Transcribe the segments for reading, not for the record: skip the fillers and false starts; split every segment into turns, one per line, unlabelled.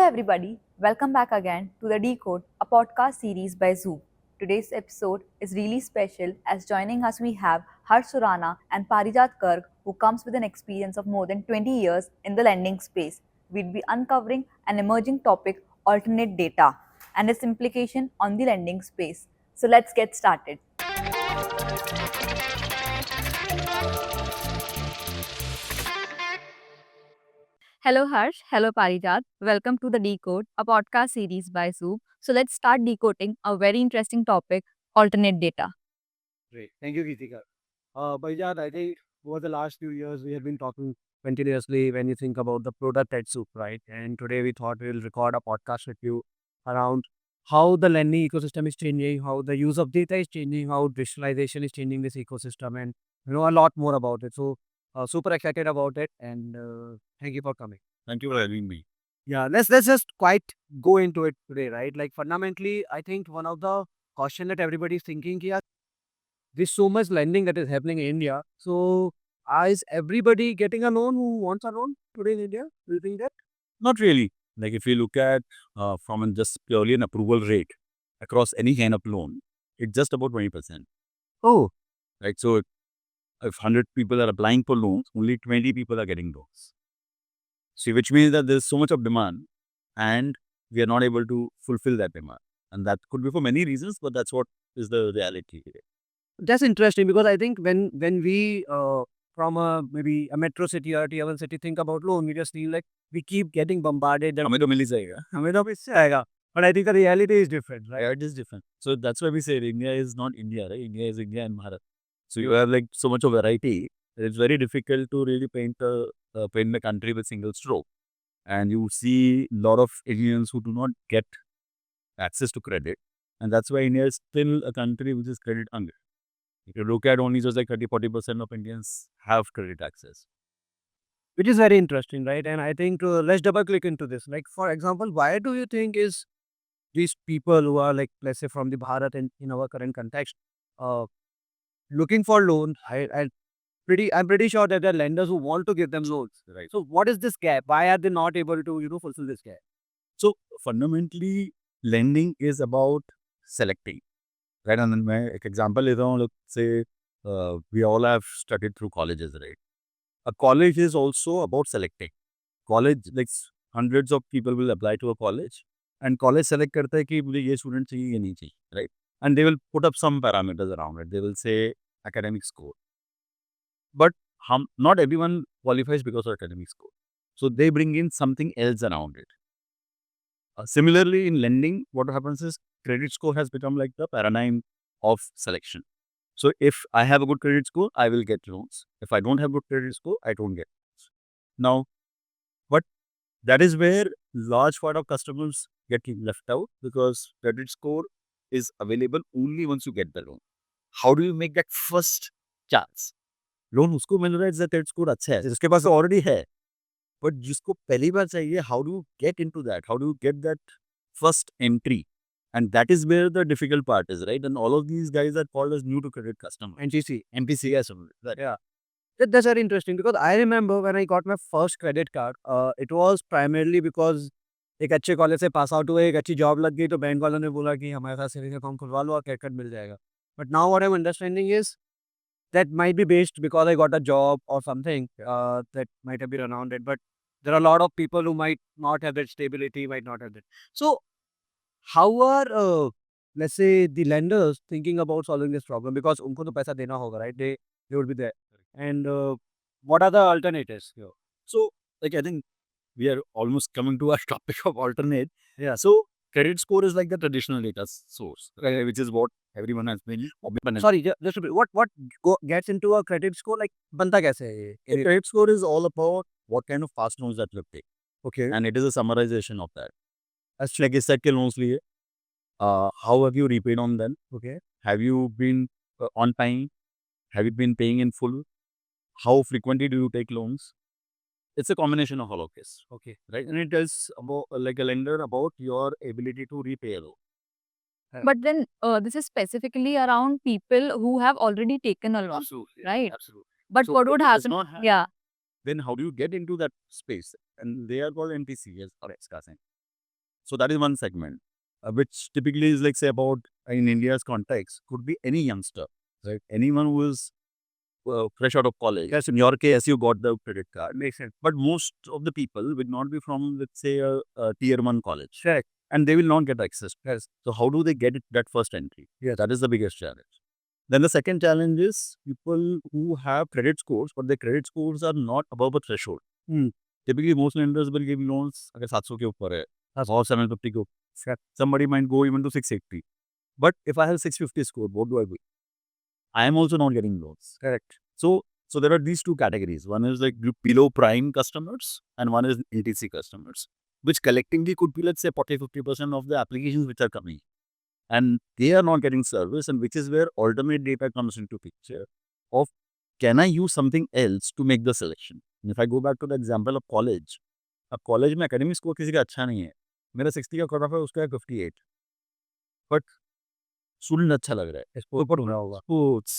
everybody, welcome back again to the Decode, a podcast series by Zoom. Today's episode is really special as joining us we have Harsh Surana and Parijat Garg, who comes with an experience of more than 20 years in the lending space. We'll be uncovering an emerging topic, alternate data, and its implication on the lending space. So let's get started. Hello Harsh, hello Parijat. Welcome to the Decode, a podcast series by Zoom. So let's start decoding a very interesting topic, alternate data.
Great. Thank you, Geetika. Bhaijat, I think over the last few years, we have been talking continuously when you think about the product at Soup, right? And today we thought we'll record a podcast with you around how the lending ecosystem is changing, how the use of data is changing, how digitalization is changing this ecosystem, and a lot more about it. So, super excited about it, and thank you for coming.
Thank you for having me.
Yeah, let's just quite go into it today, right? Like fundamentally, I think one of the question that everybody is thinking here, there's so much lending that is happening in India. So, is everybody getting a loan who wants a loan today in India? Do you think that?
Not really. Like if you look at just purely an approval rate across any kind of loan, it's just about 20%.
Oh,
Right. So if 100 people are applying for loans, only 20 people are getting loans. See, which means that there's so much of demand and we are not able to fulfill that demand. And that could be for many reasons, but that's what is the reality.
that's interesting because I think when we from a maybe a metro city or a tier one city think about loan, we just feel like we keep getting bombarded.
हमें तो मिल ही जाएगा.
हमें तो मिल जाएगा. But I think the reality is different, right?
Yeah, it is different. So that's why we say India is not India, right? India is India and Bharat. So you have like so much of variety. It's very difficult to really paint the country with single stroke. And you see a lot of Indians who do not get access to credit. And that's why India is still a country which is credit hungry. If you look at only just like 30-40% of Indians have credit access.
Which is very interesting, right? And I think let's double click into this. Like for example, why do you think is these people who are like let's say from the Bharat and in our current context, uh, looking for loan, I'm pretty sure that there are lenders who want to give them loans.
Right.
So what is this gap? Why are they not able to fulfill this gap?
So fundamentally, lending is about selecting. Right. And then मैं एक example लेता हूँ. Look, say we all have studied through colleges, right? A college is also about selecting. College, like hundreds of people will apply to a college and college select करता है कि मुझे ये student चाहिए ये नहीं चाहिए, right? And they will put up some parameters around it. They will say academic score. But not everyone qualifies because of academic score. So they bring in something else around it. Similarly, in lending, what happens is credit score has become like the paradigm of selection. So if I have a good credit score, I will get loans. If I don't have good credit score, I don't get loans. Now, but that is where large part of customers get left out because credit score is available only once you get the loan. How do you make that first chance? Loan उसको मिल रहा है जिसका credit score अच्छा है, जिसके पास already है, but जिसको पहली बार चाहिए, how do get into that? How do get that first entry? And that is where the difficult part is, right? And all of these guys are called as new to credit customer.
NTC.
MPC, yes.
Yeah. That's very interesting because I remember when I got my first credit card, it was primarily because एक अच्छे college से pass out हुए, एक अच्छी job लग गई तो bank वालों ने बोला कि हमारे साथ सेविंग अकाउंट खुलवा लो और क्रेडिट कार्ड मिल जाएगा. But now what I am understanding is that might be based because I got a job or something that might have been around it. But there are a lot of people who might not have that stability, might not have that. So, how are let's say the lenders thinking about solving this problem? Because unko to paisa dena hoga, right? They would be there. And what are the alternatives here?
So, like, I think we are almost coming to a topic of alternate.
Yeah.
So, credit score is like the traditional data source, right, which is what everyone has been.
Sorry, just a bit. What gets into a credit score? Like, banta kaise hai ye?
The credit score is all about what kind of fast loans that you take.
Okay.
And it is a summarization of that. As like I said, के loans लिए, how have you repaid on them?
Okay.
Have you been on time? Have you been paying in full? How frequently do you take loans? It's a combination of all of this.
Okay.
Right? And it tells about like a lender about your ability to repay a loan.
But then this is specifically around people who have already taken a loan,
Absolutely.
right?
Absolutely.
But
So
what would
if it does
happen?
not have-
Yeah.
Then how do you get into that space? And they are called NPCs or XCAS. So that is one segment, which typically is like say about in India's context could be any youngster, right? Anyone who is fresh out of college. Yes, in your case, you got the credit card. Makes sense. But most of the people will not be from, let's say, a tier one college. Correct. And they will not get access. Yes. So how do they get it, that first entry? Yeah, that is the biggest challenge. Then the second challenge is people who have credit scores, but their credit scores are not above a threshold. Typically, most lenders will give loans अगर 700 के ऊपर है, or 750 के ऊपर. Somebody might go even to 680. But if I have 650 score, what do I do? I am also not getting loans. Correct. So there are these two categories. One is like below prime customers and one is LTC customers, which collectively could be, let's say, 40-50% of the applications which are coming. And they are not getting service, and which is where alternate data comes into picture of can I use something else to make the selection? And if I go back to the example of college, अब college में academic score किसी का अच्छा नहीं है, मेरा 60 का cut off है, उसका है 58, बट स्टूडेंट अच्छा लग रहा है, ऊपर होना होगा स्पोर्ट्स.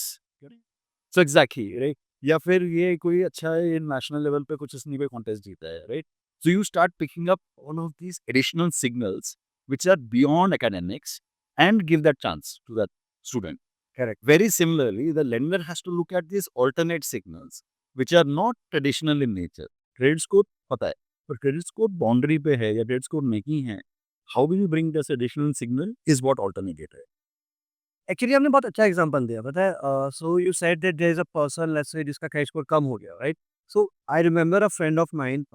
So exactly right. या फिर ये कोई अच्छा है नेशनल लेवल पे कुछ इसने कोई कॉन्टेस्ट जीता है, right? So you start picking up all of these additional signals which are beyond academics and give that chance to that student. Correct. Very similarly, the lender has to look at these alternate signals which are not traditional in nature. Credit score पता है, पर credit score boundary पे है या credit score नहीं है. How will you bring this additional signal is what alternate data है.
Actually आपने बहुत अच्छा एग्जांपल दिया, पता है. So you said that there is a person, let's say, जिसका क्रेडिट स्कोर कम हो गया, right? So I remember a friend of mine,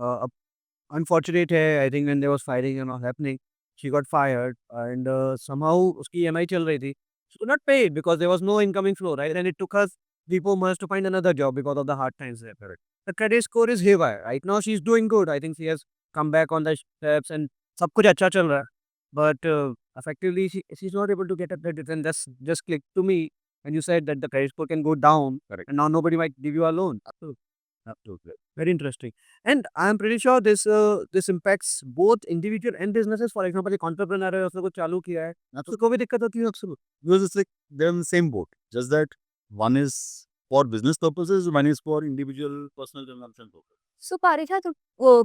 unfortunate है, I think when there was firing and all happening, she got fired and somehow उसकी EMI चल रही थी. She could not pay it because there was no incoming flow, right? And it took us 3-4 months to find another job because of the hard times there. Correct. The credit score is haywire. Right now she's doing good. I think she has come back on the steps and सब कुछ अच्छा चल रहा है. But effectively, she's not able to get a credit, and that's just clicked to me. And you said that the credit score can go down,
Correct.
and now nobody might give you a loan.
Absolutely. Absolutely.
Very interesting. And I'm pretty sure this impacts both individual and businesses. For example, एक entrepreneur है, उसने कुछ चालू किया है,
Absolutely.
उसको भी दिक्कत होती है.
Absolutely. Because it's like they're in the same boat. Just that one is for business purposes, one is for individual personal consumption purposes.
So, Parijat,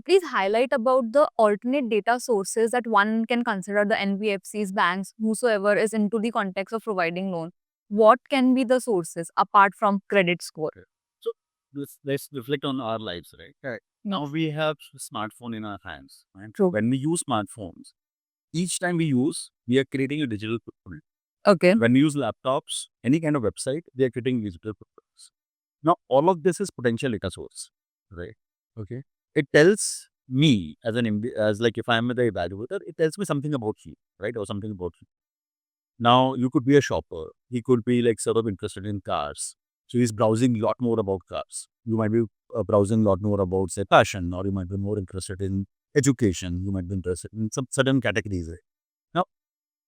please highlight about the alternate data sources that one can consider, the NBFCs, banks, whosoever is into the context of providing loan. What can be the sources apart from credit score?
So let's reflect on our lives, right?
Correct.
Now we have smartphone in our hands. Right?
True.
When we use smartphones, each time we use, we are creating a digital footprint.
Okay.
When we use laptops, any kind of website, they are creating digital footprints. Now all of this is potential data source, right? Okay. It tells me as like if I am the evaluator, it tells me something about you, right? Or something about you. Now you could be a shopper. He could be like sort of interested in cars. So he's browsing a lot more about cars. You might be browsing a lot more about, say, fashion, or you might be more interested in education. You might be interested in some certain categories. Right? Now,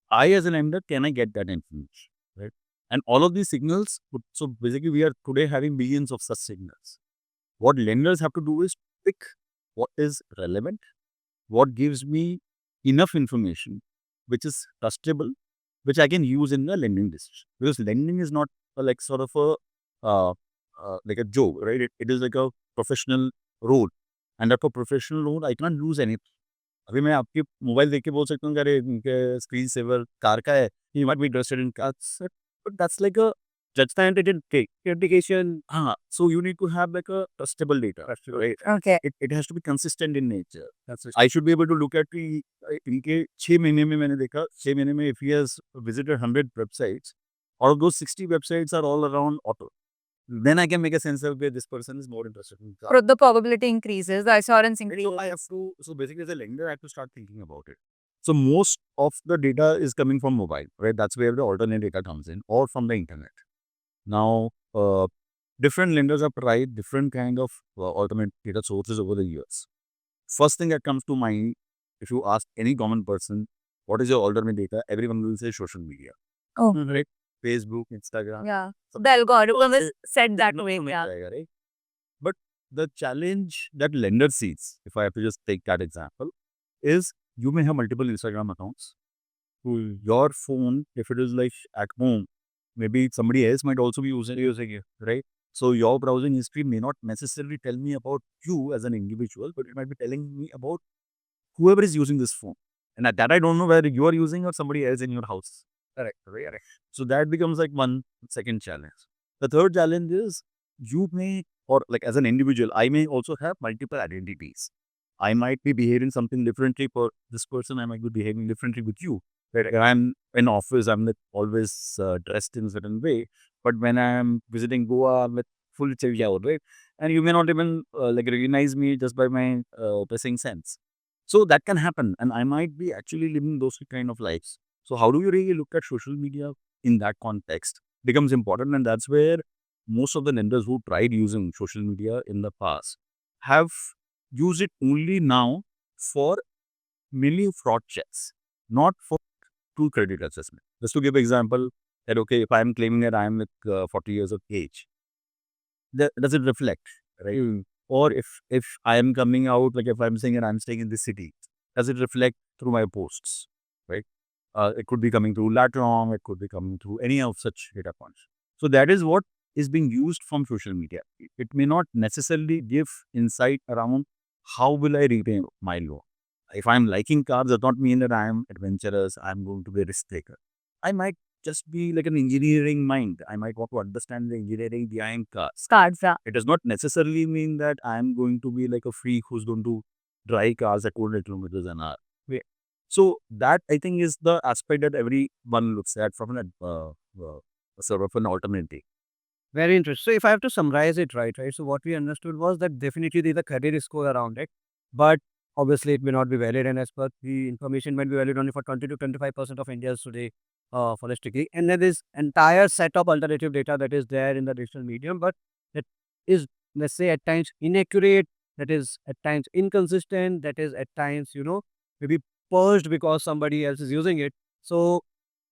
I as an lender, can I get that information, right? And all of these signals, so basically we are today having billions of such signals. What lenders have to do is pick what is relevant, what gives me enough information, which is trustable, which I can use in the lending decision. Because lending is not like sort of a like a joke, right? It is like a professional role, and for professional role, I can't lose anything. अभी मैं आपके mobile देख के बोल सकता हूँ कि अरे इनके स्क्रीन सेवर कार का है, you might be interested in cars, but that's like a judgment it didn't take indication. So you need to have like a trustable data, right?
Okay.
It has to be consistent in nature. I should be able to look at the इनके 6 महीने में मैंने देखा 6 महीने में if he has visited 100 websites, all of those 60 websites are all around auto. Then I can make a sense of where this person is more interested in car.
The probability increases, the assurance
Right,
increases.
so I have to, so basically as a lender, I have to start thinking about it. So most of the data is coming from mobile, right? That's where the alternate data comes in, or from the internet. Now, different lenders have tried different kind of alternate data sources over the years. First thing that comes to mind, if you ask any common person, what is your alternate data? Everyone will say social media.
Oh.
Right? Facebook, Instagram.
Yeah.
So
The algorithm is set that
no,
way.
no,
Yeah.
right? But the challenge that lender sees, if I have to just take that example, is you may have multiple Instagram accounts. Your phone, if it is like at home, maybe somebody else might also be using it, right? So your browsing history may not necessarily tell me about you as an individual, but it might be telling me about whoever is using this phone. And at that I don't know whether you are using or somebody else in your house.
Correct. Correct.
So that becomes like one second challenge. The third challenge is you may, or like as an individual, I may also have multiple identities. I might be behaving something differently for this person. I might be behaving differently with you. Right? When I'm in office, I'm like always dressed in a certain way. But when I'm visiting Goa, I'm with full check out, right? And you may not even like recognize me just by my dressing sense. So that can happen, and I might be actually living those kind of lives. So how do you really look at social media in that context becomes important, and that's where most of the lenders who tried using social media in the past have used it only now for mainly fraud checks, not for true credit assessment. Just to give example, that okay, if I'm claiming that I'm like 40 years of age, does it reflect, right? Or if I am coming out, like if I'm saying that I'm staying in this city, does it reflect through my posts, right? It could be coming through Latrom, it could be coming through any of such data points. So that is what is being used from social media. It may not necessarily give insight around how will I repay my loan. If I'm liking cars, does not mean that I'm adventurous, I'm going to be a risk taker. I might just be like an engineering mind. I might want to understand the engineering behind cars.
Cards, yeah.
It does not necessarily mean that I'm going to be like a freak who's going to drive cars at 200 kilometers an hour. So that I think is the aspect that everyone looks at from an sort of an alternative.
Very interesting. So if I have to summarize it right. So what we understood was that definitely there's a credit score around it, but obviously it may not be valid, and as per the information might be valid only for 20 to 25% of Indians today for this degree. And then this entire set of alternative data that is there in the digital medium, but that is, let's say, at times inaccurate, that is at times inconsistent, that is at times, maybe purged because somebody else is using it. So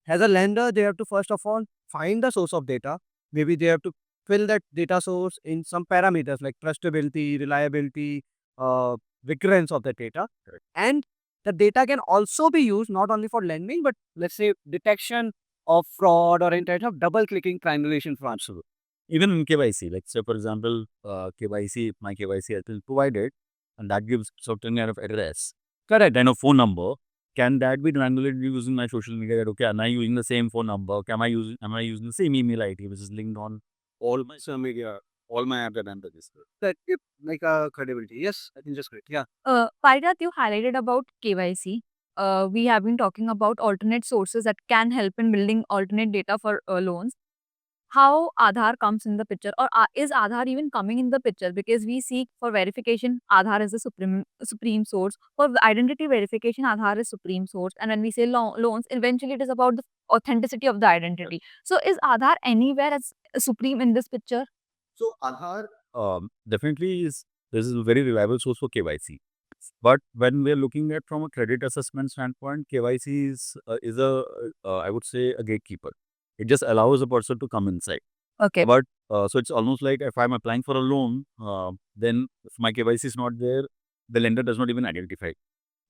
as a lender, they have to first of all find the source of data. Maybe they have to fill that data source in some parameters like trustability, reliability, recurrence of the data.
Correct.
And the data can also be used not only for lending, but let's say detection of fraud or in terms of double clicking triangulation fraud.
Absolutely. Even in KYC, like say for example, KYC, my KYC has been provided, and that gives certain kind of address,
Correct.
kind of phone number. Can that be triangulated using my social media? That okay, am I using the same phone number? Am I using the same email ID which is linked on all my social media, all my apps that I'm registered?
That give like credibility. Yes, I think that's great. Yeah.
Paridat, you highlighted about KYC. We have been talking about alternate sources that can help in building alternate data for loans. How Aadhaar comes in the picture, or is Aadhaar even coming in the picture? Because we seek for verification, Aadhaar is the supreme source. For identity verification, Aadhaar is supreme source. And when we say loans, eventually it is about the authenticity of the identity. So is Aadhaar anywhere as supreme in this picture?
So Aadhaar definitely is this is a very reliable source for KYC. But when we're looking at from a credit assessment standpoint, KYC is a I would say a gatekeeper. It just allows a person to come inside.
Okay.
But so it's almost like if I'm applying for a loan, then if my KYC is not there, the lender does not even identify.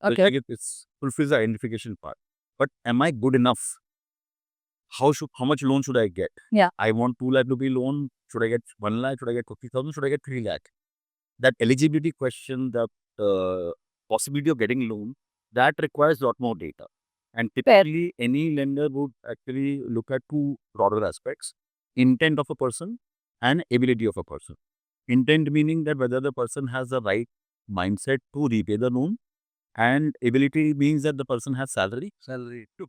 So
Okay.
it's fulfills the identification part. But am I good enough? How much loan should I get?
Yeah.
I want 2 lakh rupee loan. Should I get 1 lakh? Should I get 50,000? Should I get 3 lakh? That eligibility question, the possibility of getting loan, that requires a lot more data. And typically, any lender would actually look at two broader aspects: intent of a person and ability of a person. Intent meaning that whether the person has the right mindset to repay the loan, and ability means that the person has salary to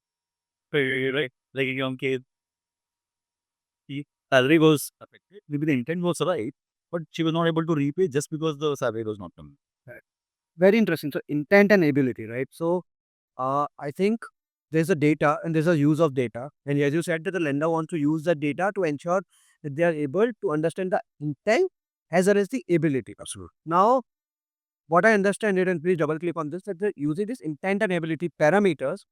pay, right? Like in your case, the salary was affected. Maybe the intent was right, but she was not able to repay just because the salary was not coming.
Very interesting. So intent and ability, right? So I think there's a data and there's a use of data. And as you said, that the lender wants to use the data to ensure that they are able to understand the intent as well as the ability.
Absolutely.
Now, what I understand it, and please double click on this, that using this intent and ability parameters,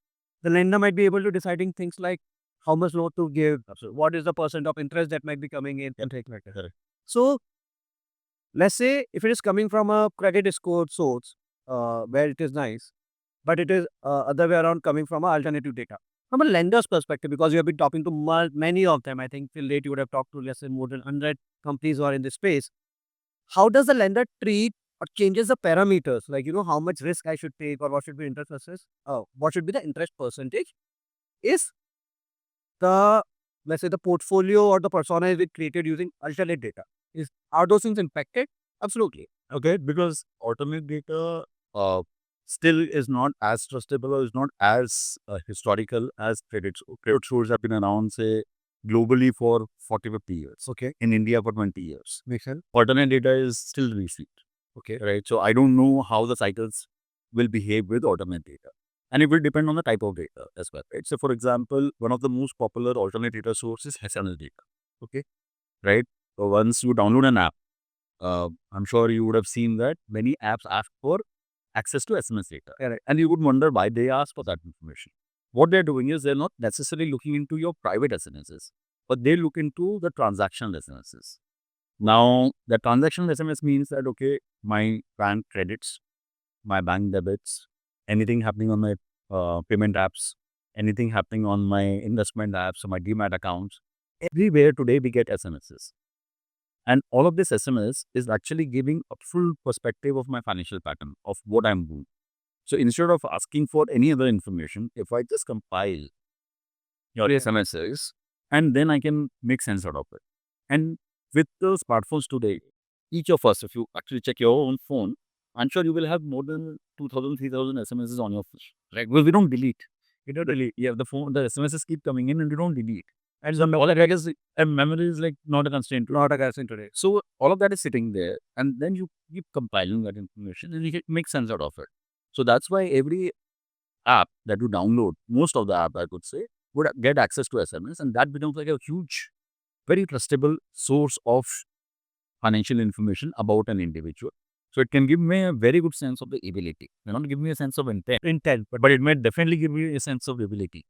the lender might be able to deciding things like how much loan to give,
Absolutely.
what is the percent of interest that might be coming in, and things like that.
Correct.
So let's say if it is coming from a credit score source, where it is nice, but it is other way around coming from a alternative data. From a lender's perspective, because you have been talking to many of them, I think till date you would have talked to less than more than 100 companies who are in this space. How does the lender treat or changes the parameters, like how much risk I should take or what should be interest versus what should be the interest percentage, is the, let's say, the portfolio or the persona is created using alternate data. Are those things impacted? Absolutely.
Okay, because alternate data still is not as trustable or is not as historical as credit. Credit scores have been around, say, globally for 40, 50 years.
Okay,
In India for 20 years.
makes sense.
Alternate data is still recent.
Okay,
Right. So I don't know how the cycles will behave with alternate data. And it will depend on the type of data as well. Right. So for example, one of the most popular alternate data sources is SMS data. Okay. Right. So once you download an app, I'm sure you would have seen that many apps ask for access to SMS data.
correct.
And you would wonder why they ask for that information. What they're doing is they're not necessarily looking into your private SMSs, but they look into the transactional SMSs. Now, the transactional SMS means that, okay, my bank credits, my bank debits, anything happening on my payment apps, anything happening on my investment apps or my demat accounts, everywhere today we get SMSs. And all of this SMS is actually giving a full perspective of my financial pattern, of what I'm doing. So instead of asking for any other information, if I just compile your SMSs, and then I can make sense out of it. And with the smartphones today, each of us, if you actually check your own phone, I'm sure you will have more than 2,000, 3,000 SMSs on your phone, right? Because we don't delete. You don't delete. Yeah, the SMSs keep coming in and you don't delete. And all that is, and memory is like not a constraint.
Not a constraint today.
So all of that is sitting there, and then you keep compiling that information and you can make sense out of it. So that's why every app that you download, most of the app I could say, would get access to SMS, and that becomes like a huge, very trustable source of financial information about an individual. So it can give me a very good sense of the ability. It may not give me a sense of intent, but it may definitely give me a sense of ability.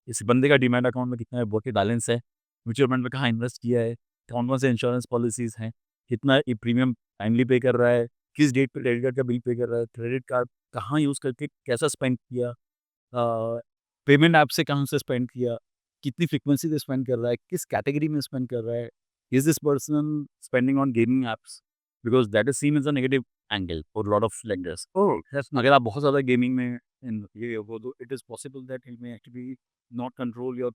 इस बंदे का demat account में कितना है, balance है, mutual fund में कहाँ invest किया है, कौन कौन से इंश्योरेंस पॉलिसीज हैं, कितना प्रीमियम टाइमली पे कर रहा है, किस डेट पे क्रेडिट कार्ड का बिल पे कर रहा है, क्रेडिट कार्ड कहाँ यूज़ करके कैसा स्पेंड किया, पेमेंट ऐप से कहाँ से स्पेंड किया, कितनी फ्रीक्वेंसी से स्पेंड कर रहा है, किस कैटेगरी में स्पेंड कर रहा है, is this person spending on gaming apps, because that is seen as a negative angle for lot of lenders. अगर आप बहुत ज़्यादा गेमिंग में ये हो तो it is possible that it may actually not control your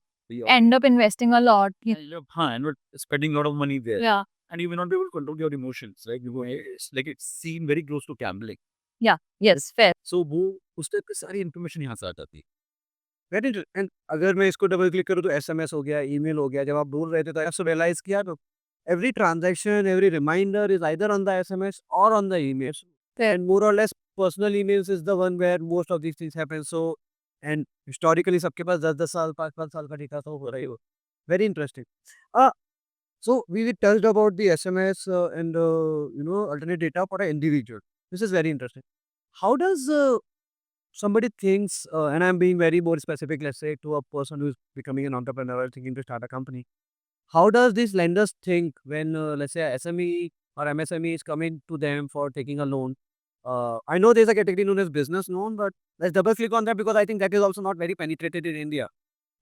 End up investing a lot.
and you're spending a lot of money there.
Yeah.
And you may not be able to control your emotions, right? It's like it's seen very close to gambling.
Yes, fair.
So वो उस type की सारी information यहाँ से आ जाती है.
Very interesting. And अगर मैं इसको डबल क्लिक करूँ तो SMS हो गया, ईमेल हो गया. जब आप बोल रहे थे तो आई हैव रियलाइज किया तो every transaction, every reminder is either on the SMS or on the emails. And more or less personal emails is the one where most of these things happen. So and historically सबके पास 10-10 साल 5-5 साल का data तो हो रही हो. Very interesting. So we touched about the SMS and alternate data for an individual. This is very interesting. How does somebody thinks, and I'm being very more specific, let's say to a person who's becoming an entrepreneur thinking to start a company, how does these lenders think when let's say a SME or MSME is coming to them for taking a loan? I know there's a category known as business loan, but let's double click on that because I think that is also not very penetrated in India.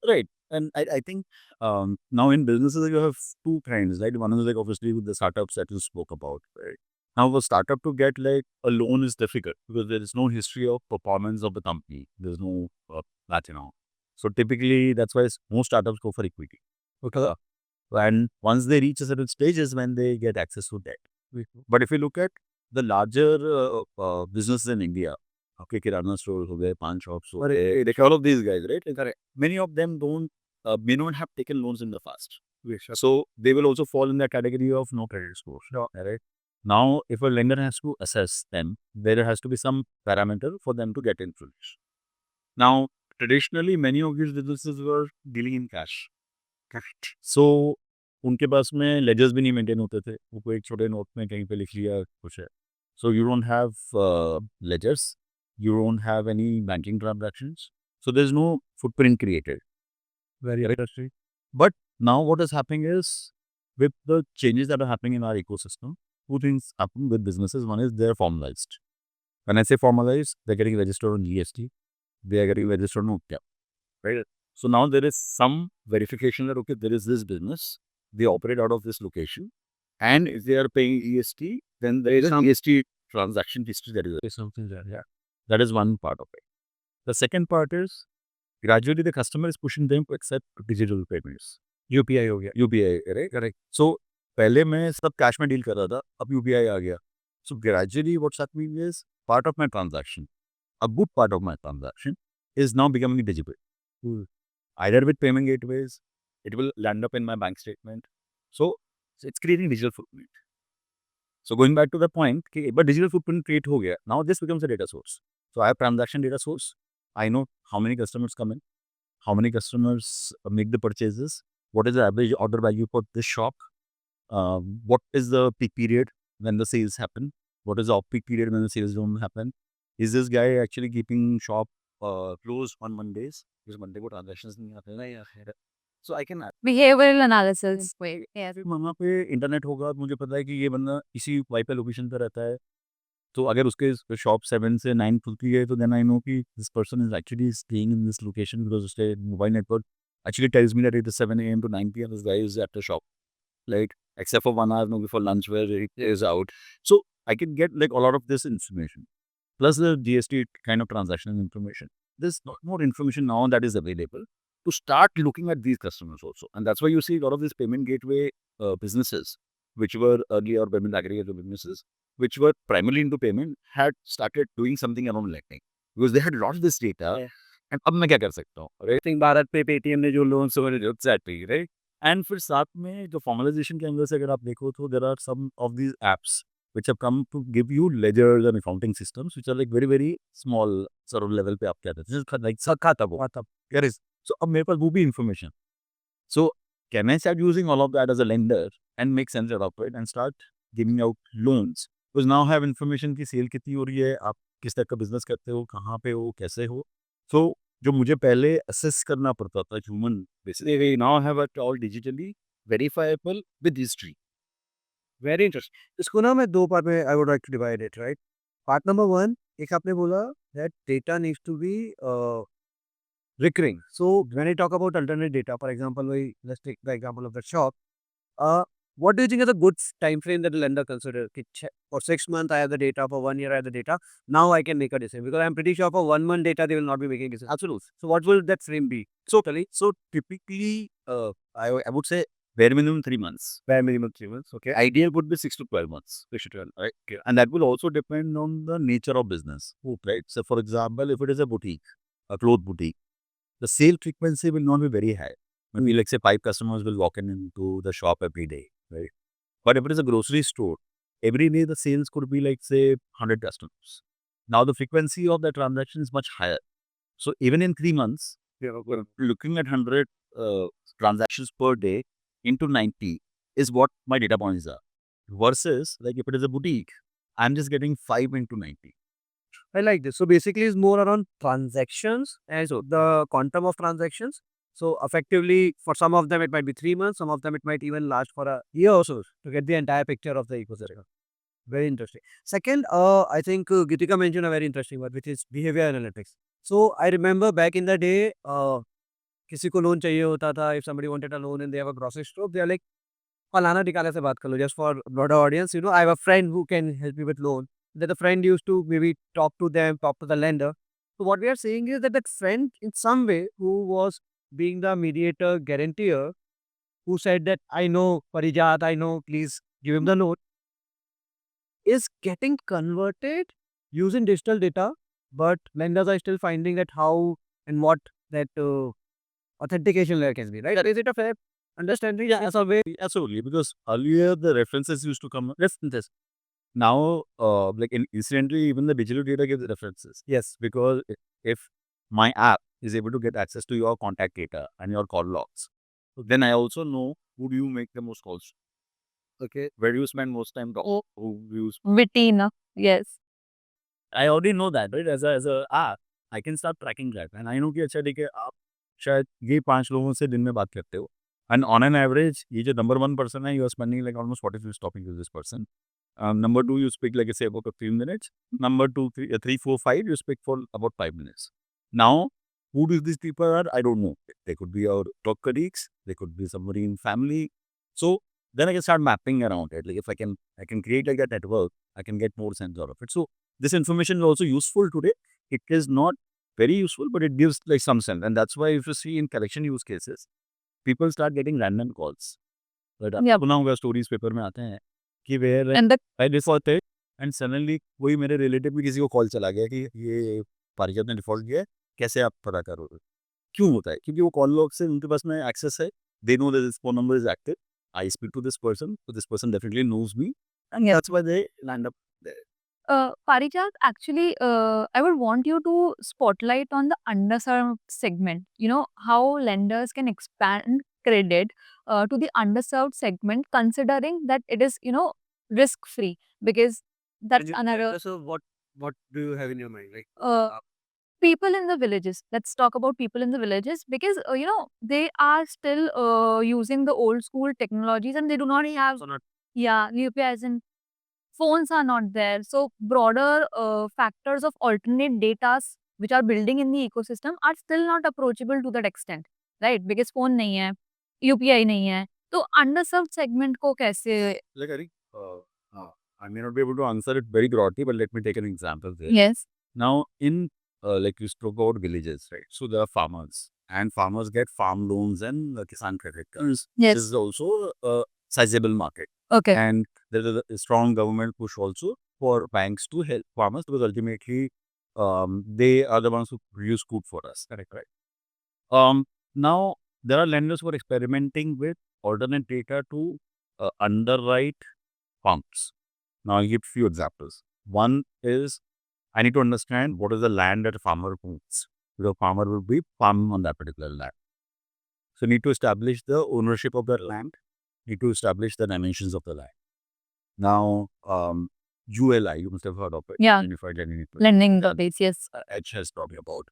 Right. And I think now in businesses you have two kinds, right? One is like obviously with the startups that you spoke about, right? Now for startup to get like a loan is difficult because there is no history of performance of the company. There's no that, So typically that's why most startups go for equity.
Okay.
And once they reach a certain stage is when they get access to debt. But if you look at the larger businesses in India, okay, kirana stores ho gaye, pawn shops ho gaye, like all of these guys, right? Correct. Many of them may not have taken loans in the past. So they will also fall in that category of no credit score. Right? Now, if a lender has to assess them, there has to be some parameter for them to get influence. Now, traditionally, many of these businesses were dealing in cash. Correct. So उनके पास में ledgers भी नहीं maintain होते थे. वो कोई एक छोटे नोट में कहीं पे लिख लिया कुछ है. So you don't have ledgers. You don't have any banking transactions. So there's no footprint created.
Very interesting.
But now what is happening is with the changes that are happening in our ecosystem, two things happen with businesses. One is they're formalized. When I say formalized, they're getting registered on GST. They are getting registered on OCAP. Right? So now there is some verification that, okay, there is this business. They operate out of this location. And if they are paying EST, then there is some EST transaction history that
There's something there, yeah.
that is one part of it. The second part is gradually the customer is pushing them to accept digital payments.
UPI हो गया.
UPI, right?
Correct.
So पहले मैं सब cash में deal कर रहा था, अब UPI आ गया. So gradually what's happening is part of my transaction, a good part of my transaction is now becoming digital. Either with payment gateways, it will land up in my bank statement. So it's creating digital footprint. So going back to the point, but digital footprint create हो गया. Now this becomes a data source. So I have transaction data source. I know how many customers come in, how many customers make the purchases, what is the average order value for this shop, what is the peak period when the sales happen, what is the off-peak period when the sales don't happen. Is this guy actually keeping shop closed on Mondays? Because Monday को transactions नहीं आते ना यार. So I can
Behavioral analysis. Yes.
फिर वहाँ पे internet होगा, मुझे पता है कि ये बंदा इसी वाईफाई लोकेशन पे रहता है. तो अगर उसके शॉप 7 से 9 खुलती है तो देन आई नो कि this person is actually staying in this location because उसके mobile network actually tells me that it is 7 a.m. to 9 p.m. this guy is at the shop, like except for 1 hour maybe for lunch where he is out. So I can get like a lot of this information plus the GST kind of transactional information. There's a lot more information now that is available to start looking at these customers also, and that's why you see a lot of these payment gateway businesses which were earlier payment aggregator businesses which were primarily into payment had started doing something around lending because they had a lot of this data. And अब मैं क्या कर सकता हूँ, right?
think Bharat पे Paytm ने जो loan
Exactly, right? And फिर साथ में जो formalization के अंदर से अगर आप देखो तो there are some of these apps which have come to give you ledgers and accounting systems which are like very very small sort of level पे आप क्या कहते हैं like खाता वो there is. So अब मेरे पास वो भी information. So can I start using all of that as a lender and make sense out of it and start giving out loans? Because now I have information की cell कितनी हो रही है, आप किस तरह का बिजनेस करते हो, कहाँ पे हो, कैसे हो. So जो मुझे पहले असेस करना पड़ता था human basically, now I have it all digitally verifiable with history.
Very interesting. इसको ना मैं दो पार्ट में I would like to divide it, right. Part number 1, एक आपने बोला that data needs to be recurring. So when I talk about alternate data, for example, let's take the example of the shop. What do you think is a good time frame that the lender consider? For 6 months, I have the data. For 1 year, I have the data. Now I can make a decision because I'm pretty sure for 1 month data, they will not be making a decision.
Absolutely.
So what will that frame be?
So typically, I would say bare minimum 3 months.
Bare minimum 3 months. Okay.
Ideal would be 6 to 12 months.
6 to 12.
Right? Okay. And that will also depend on the nature of business. Right? So for example, if it is a boutique, a cloth boutique, the sale frequency will not be very high. Maybe like say 5 customers will walk in into the shop every day, right? But if it is a grocery store, every day the sales could be like say 100 customers. Now the frequency of the transaction is much higher. So even in 3 months, we're looking at 100 transactions per day into 90 is what my data points are. Versus like if it is a boutique, I'm just getting 5 into 90.
I like this. So basically, it's more around transactions and so the quantum of transactions. So effectively, for some of them, it might be 3 months. Some of them, it might even last for a year or so to get the entire picture of the ecosystem. Very interesting. Second, I think Gitika mentioned a very interesting word, which is behavior analytics. So I remember back in the day, किसी को loan चाहिए होता था. If somebody wanted a loan and they have a grocery store, they are like, फलाना ठिकाने से बात कर लो. Just for broader audience, I have a friend who can help me with loan. That the friend used to maybe talk to them, talk to the lender. So what we are saying is that friend in some way who was being the mediator, guarantor, who said that I know Parijat, I know, please give him the note, is getting converted using digital data, but lenders are still finding that how and what that authentication layer can be, right? Is it a fair understanding? Yeah, as a way.
Absolutely, because earlier the references used to come references. Now, like incidentally, even the digital data gives references.
Yes.
Because if my app is able to get access to your contact data and your call logs, so then I also know who do you make the most calls to. Okay, where do you spend most time talking? Who do you
Witty, no? Yes.
I already know that, right? As a app, I can start tracking that, and I know कि अच्छा ठीक है आप शायद ये 5 लोगों से दिन में बात करते हो, and on an average ये जो number 1 person है, you are spending like almost 40 minutes talking to this person. Number 2, you speak like say about 15 minutes. Number 2, 3, 4, 5, you speak for about 5 minutes. Now, who these people are, I don't know. They could be our work colleagues. They could be somebody in family. So then I can start mapping around it. Like if I can create like a network, I can get more sense out of it. So this information is also useful today. It is not very useful, but it gives like some sense. And that's why if you see in collection use cases, people start getting random calls. But
Yep.
सुना होगा stories paper में आते हैं कि where
And the
I default it and suddenly कोई मेरे relative भी किसी को कॉल चला गया कि ये पारिजात ने डिफॉल्ट किया है, कैसे आप पता करोगे? क्यों होता है? क्योंकि वो कॉल लॉग से उनके पास में एक्सेस है. They know that this phone number is active. I speak to this person, so this person definitely knows me, and
Yep.
that's why they land up there.
Parijat, actually, I would want you to spotlight on the underserved segment. You know, how lenders can expand credit to the underserved segment, considering that it is, risk free, because that's another.
So what do you have in your mind? Like
Uh, People in the villages. Let's talk about people in the villages, because they are still using the old school technologies, and they do not have,
so not
UPIs, and phones are not there. So broader factors of alternate datas which are building in the ecosystem are still not approachable to that extent, right? Because phone nahi hai, UPI nahi hai. तो underserved segment को कैसे?
Like I think, I may not be able to answer it very broadly, but let me take an example there.
Yes.
Now, in like you spoke about villages, right? So there are farmers, and farmers get farm loans and kisan credit cards.
Yes.
This is also a sizable market,
Okay.
and there is a strong government push also for banks to help farmers, because ultimately, they are the ones who produce food for us. Correct, right? Now there are lenders who are experimenting with alternate data to underwrite farms. Now I'll give few examples. One is I need to understand what is the land that a farmer owns. The farmer will be farming on that particular land. So need to establish the ownership of that land, need to establish the dimensions of the land. Now, ULI, you must have heard of it.
Yeah.
Unified Lending
Lending database, yes.
Edge has talked about,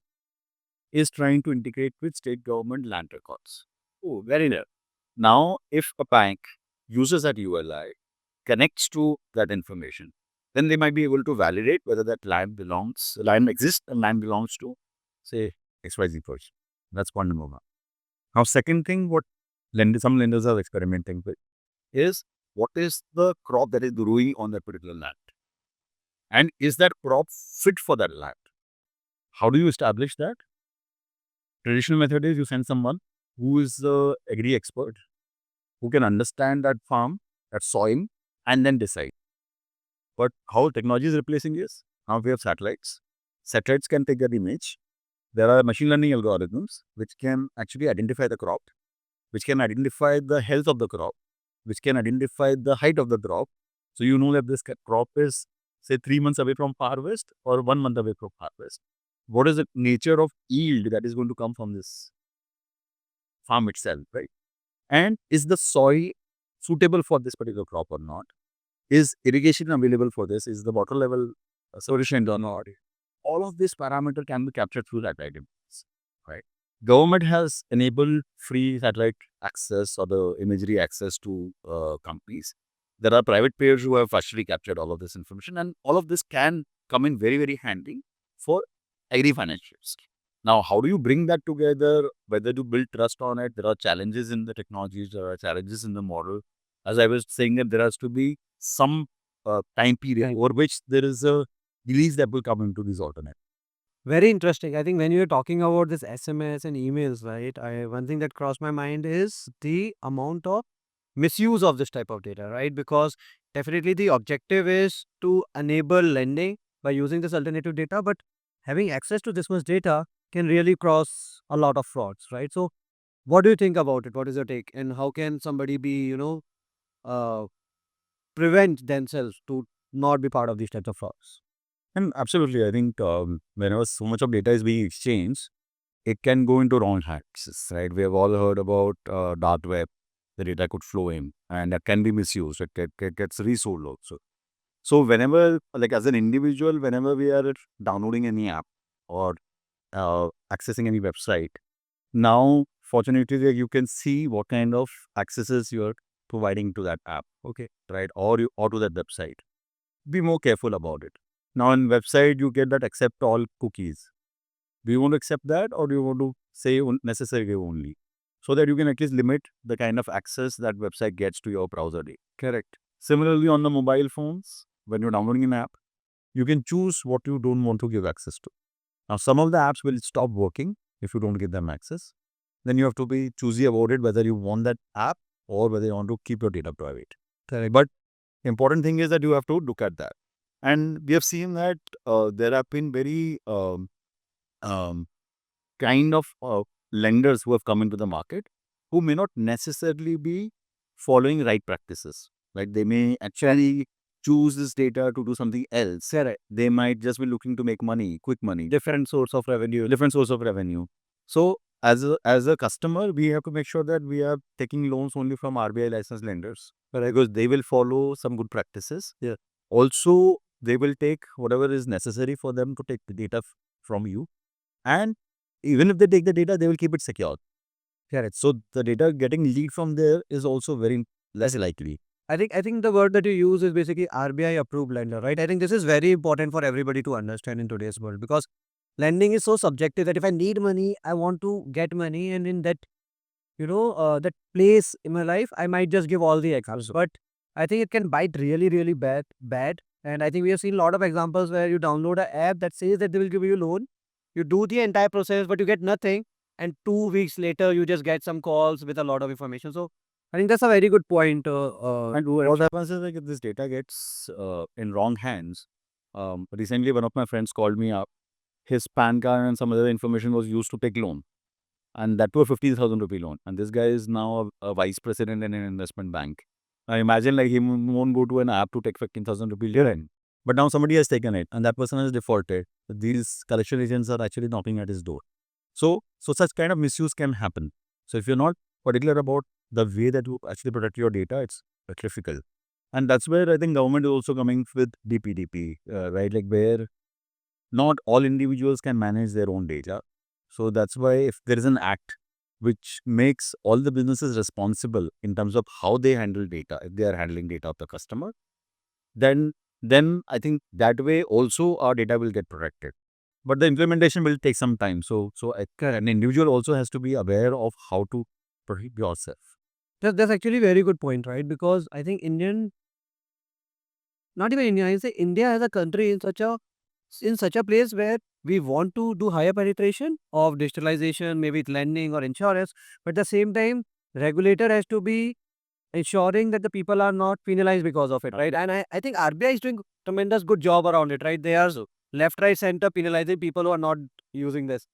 is trying to integrate with state government land records. Oh, very rare. Now, if a bank uses that ULI, connects to that information, then they might be able to validate whether that land exists and land belongs to, say, XYZ person. That's point number one. Now, second thing, what some lenders are experimenting with is what is the crop that is growing on that particular land? And is that crop fit for that land? How do you establish that? Traditional method is you send someone who is the agri expert, who can understand that farm, that soil, and then decide. But how technology is replacing this? Now we have satellites. Satellites can take that image. There are machine learning algorithms which can actually identify the crop, which can identify the health of the crop, which can identify the height of the crop. So you know that this crop is, say, 3 months away from harvest or 1 month away from harvest. What is the nature of yield that is going to come from this farm itself, right? And is the soil suitable for this particular crop or not? Is irrigation available for this? Is the water level sufficient or not? All of this parameter can be captured through satellite images, right? Government has enabled free satellite access or the imagery access to companies. There are private players who have actually captured all of this information, and all of this can come in very, very handy for agri-financials. Now, how do you bring that together? Whether to build trust on it? There are challenges in the technologies, there are challenges in the model. As I was saying, that there has to be some time period over which there is a release that will come into these alternate.
very interesting. I think when you're talking about this SMS and emails, right? One thing that crossed my mind is the amount of misuse of this type of data, right? Because definitely the objective is to enable lending by using this alternative data, but having access to this much data can really cause a lot of frauds, right? So what do you think about it? What is your take? And how can somebody be, prevent themselves to not be part of these types of frauds?
And absolutely, I think whenever so much of data is being exchanged, it can go into wrong hands, right? We have all heard about dark web. The data could flow in, and that can be misused. It gets resold also. So whenever, like as an individual, whenever we are downloading any app or accessing any website, now fortunately you can see what kind of accesses you are providing to that app, okay, right, or to that website. Be more careful about it. Now in website you get that accept all cookies. Do you want to accept that, or do you want to say necessary only? so that you can at least limit the kind of access that website gets to your browser data.
Correct.
Similarly, on the mobile phones, when you're downloading an app, you can choose what you don't want to give access to. Now, some of the apps will stop working if you don't give them access. Then you have to be choosy about it, whether you want that app or whether you want to keep your data private.
Correct.
But important thing is that you have to look at that. And we have seen that there have been very kind of lenders who have come into the market who may not necessarily be following right practices. Like they may actually choose this data to do something else.
Correct.
They might just be looking to make money, quick money,
Different source of revenue.
different source of revenue. So as a customer, we have to make sure that we are taking loans only from RBI licensed lenders, because they will follow some good practices.
Yeah.
Also, they will take whatever is necessary for them to take the data from you, and even if they take the data, they will keep it secure.
Correct.
So the data getting leaked from there is also very less likely.
I think the word that you use is basically RBI approved lender, right? I think this is very important for everybody to understand in today's world, because lending is so subjective that if I need money, I want to get money, and in that, that place in my life, I might just give all the excess. But I think it can bite really, really bad. And I think we have seen a lot of examples where you download an app that says that they will give you a loan. You do the entire process, but you get nothing. And 2 weeks later, you just get some calls with a lot of information. So I think that's a very good point.
And what happens is, like, if this data gets in wrong hands, recently one of my friends called me up. His PAN card and some other information was used to take loan, and that to a 50,000 rupee loan. And this guy is now a vice president in an investment bank. Now imagine, like, he won't go to an app to take 15,000 rupee loan, but now somebody has taken it and that person has defaulted. These collection agents are actually knocking at his door. So such kind of misuse can happen. So if you're not particular about the way that you actually protect your data, it's difficult. And that's where I think government is also coming with DPDP, right? Like, where not all individuals can manage their own data. So that's why if there is an act which makes all the businesses responsible in terms of how they handle data, if they are handling data of the customer, then I think that way also our data will get protected. But the implementation will take some time. So an individual also has to be aware of how to protect yourself.
That's actually a very good point, right? Because I think not even India, I say India as a country in such a place where we want to do higher penetration of digitalization, maybe it's lending or insurance, but at the same time, regulator has to be ensuring that the people are not penalized because of it, right? And I think RBI is doing tremendous good job around it, right? They are left, right, center penalizing people who are not using these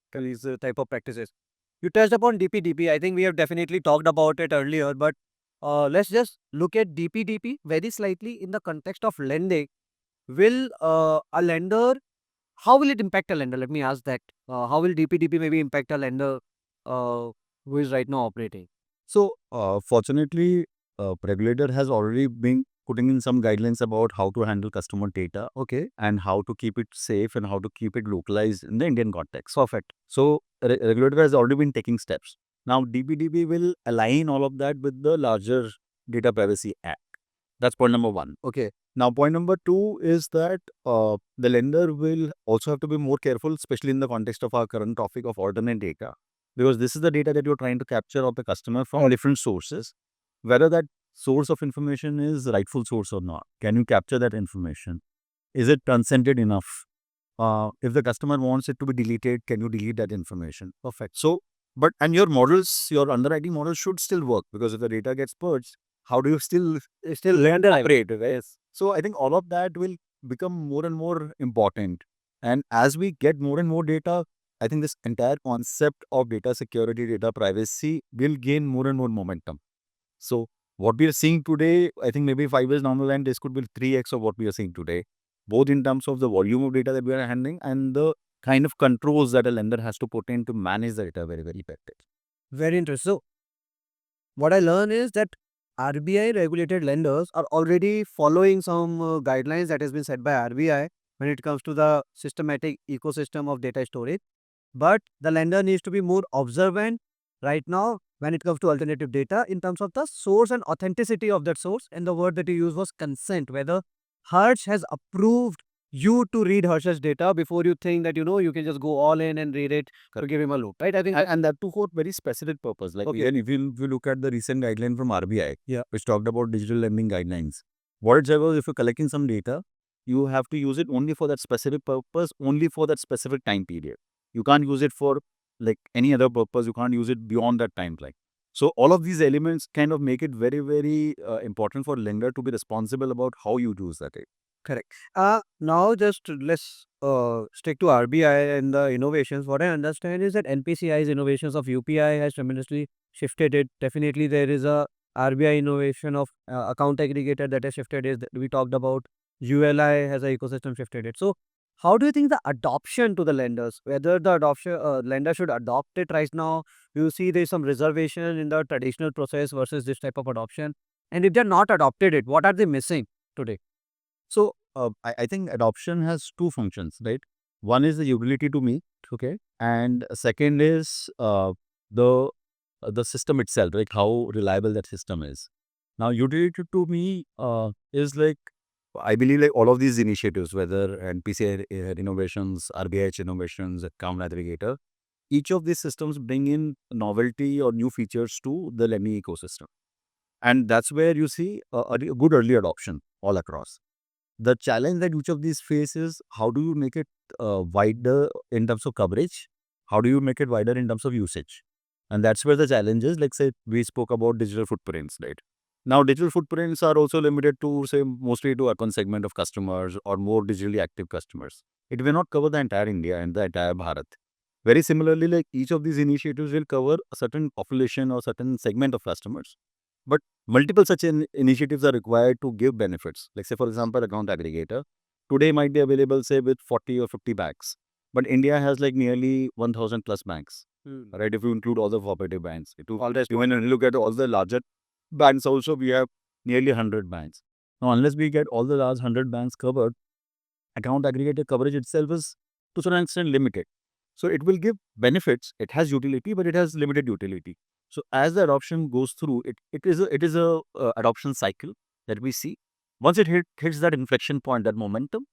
type of practices. You touched upon DPDP. I think we have definitely talked about it earlier, but let's just look at DPDP very slightly in the context of lending. Will a lender, how will it impact a lender? Let me ask that. How will DPDP maybe impact a lender who is right now operating?
So fortunately, regulator has already been putting in some guidelines about how to handle customer data,
Okay.
and how to keep it safe and how to keep it localized in the Indian context. Perfect. So regulator has already been taking steps. Now DPDP will align all of that with the larger Data Privacy Act. That's point number one.
Okay.
Now, point number two is that the lender will also have to be more careful, especially in the context of our current topic of alternate data, because this is the data that you're trying to capture of the customer from different sources. Whether that source of information is rightful source or not, can you capture that information? Is it consented enough? If the customer wants it to be deleted, can you delete that information?
Perfect.
So, and your models, your underwriting models should still work, because if the data gets purged, how do you still
Lender
operate, right? Yes. So I think all of that will become more and more important. And as we get more and more data, I think this entire concept of data security, data privacy will gain more and more momentum. So what we are seeing today, I think maybe 5 years down the line, this could be 3x of what we are seeing today, both in terms of the volume of data that we are handling and the kind of controls that a lender has to put in to manage the data very, very effectively.
Very interesting. So, what I learn is that RBI regulated lenders are already following some guidelines that has been set by RBI when it comes to the systematic ecosystem of data storage. But the lender needs to be more observant right now when it comes to alternative data in terms of the source and authenticity of that source. And the word that you used was consent, whether Hertz has approved you to read Harsh's data before you think that, you can just go all in and read it to give him a loop, right? I think
And that too for very specific purpose. Like
Okay.
again, if you look at the recent guideline from RBI,
Yeah.
which talked about digital lending guidelines, what it said was if you're collecting some data, you have to use it only for that specific purpose, only for that specific time period. You can't use it for like any other purpose. You can't use it beyond that time. Like so, all of these elements kind of make it very, very important for lender to be responsible about how you use that.
Correct. Now just let's stick to RBI and the innovations. What I understand is that NPCI's innovations of UPI has tremendously shifted it. Definitely, there is a RBI innovation of account aggregator that has shifted it. We talked about ULI has a ecosystem shifted it. So, how do you think the adoption to the lenders, whether the adoption lender should adopt it right now? Do you see there's some reservation in the traditional process versus this type of adoption? And if they're not adopted it, what are they missing today?
So I think adoption has two functions, right? One is the utility to me, okay, and second is the system itself, like how reliable that system is. Now, utility to me is like I believe like all of these initiatives, whether NPCI innovations, RBH innovations, account aggregator, each of these systems bring in novelty or new features to the lending ecosystem, and that's where you see a good early adoption all across. The challenge that each of these faces, how do you make it wider in terms of coverage? How do you make it wider in terms of usage? And that's where the challenge is. Like, say, we spoke about digital footprints, right? Now, digital footprints are also limited to, say, mostly to urban segment of customers or more digitally active customers. It will not cover the entire India and the entire Bharat. Very similarly, like each of these initiatives will cover a certain population or certain segment of customers. But multiple such initiatives are required to give benefits. Like say, for example, account aggregator today might be available, say, with 40 or 50 banks. But India has like nearly 1,000 plus banks, right? If you include all the cooperative banks. Even when you look at all the larger banks also, we have nearly 100 banks. Now, unless we get all the large 100 banks covered, account aggregator coverage itself is to some extent limited. So it will give benefits. It has utility, but it has limited utility. So as the adoption goes through, it is a adoption cycle that we see. Once it hits that inflection point, that momentum,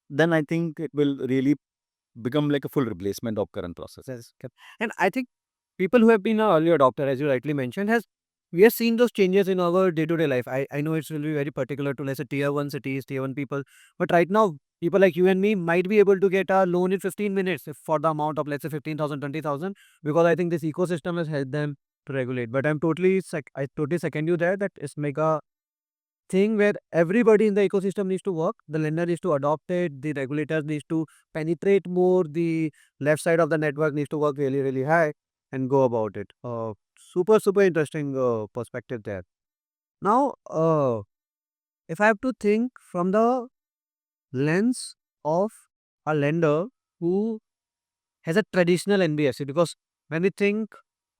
then I think it will really become like a full replacement of current process.
Yes, and I think people who have been an early adopter, as you rightly mentioned, we have seen those changes in our day-to-day life. I know it will be very particular to, let's say, tier 1 cities, tier 1 people. But right now, people like you and me might be able to get a loan in 15 minutes for the amount of, let's say, 15,000, 20,000, because I think this ecosystem has helped them to regulate. But I totally second you there that it's mega thing where everybody in the ecosystem needs to work. The lender needs to adopt it. The regulators needs to penetrate more. The left side of the network needs to work really, really high and go about it. Super interesting perspective there. Now, if I have to think from the lens of a lender who has a traditional NBFC, because when we think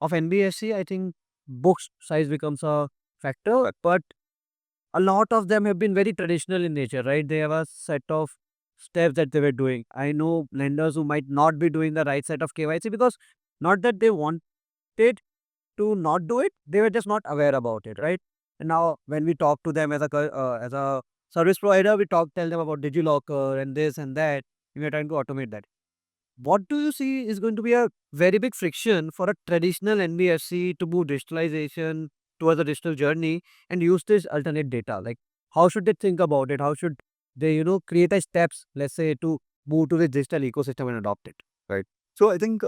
of NBFC, I think books size becomes a factor, but a lot of them have been very traditional in nature, right? They have a set of steps that they were doing. I know lenders who might not be doing the right set of KYC because not that they wanted to not do it, they were just not aware about it, right? And now when we talk to them as a service provider, tell them about DigiLocker and this and that, and we're trying to automate that. What do you see is going to be a very big friction for a traditional NBFC to move digitalization towards a digital journey and use this alternate data? Like, how should they think about it? How should they, create a steps, let's say, to move to the digital ecosystem and adopt it?
Right. So I think,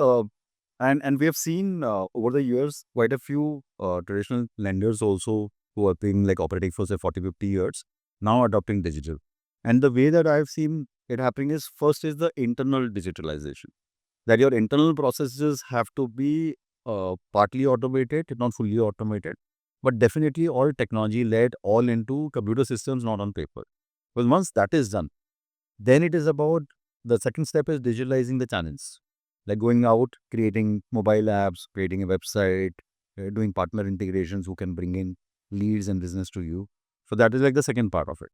and we have seen over the years quite a few traditional lenders also who have been like operating for say 40, 50 years now adopting digital. And the way that I've seen it happening is first is the internal digitalization. That your internal processes have to be partly automated, not fully automated, but definitely all technology led, all into computer systems, not on paper. Because once that is done, then it is about the second step is digitalizing the channels, like going out, creating mobile apps, creating a website, doing partner integrations who can bring in leads and business to you. So that is like the second part of it.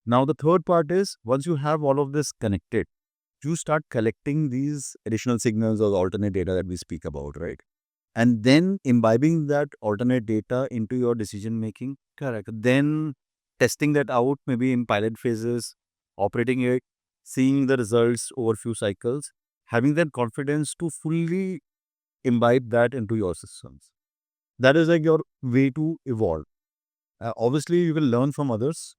Now, the third part is once you have all of this connected, you start collecting these additional signals or alternate data that we speak about, right? And then imbibing that alternate data into your decision making.
Correct.
Then testing that out maybe in pilot phases, operating it, seeing the results over few cycles, having that confidence to fully imbibe that into your systems. That is like your way to evolve. Obviously, you will learn from others.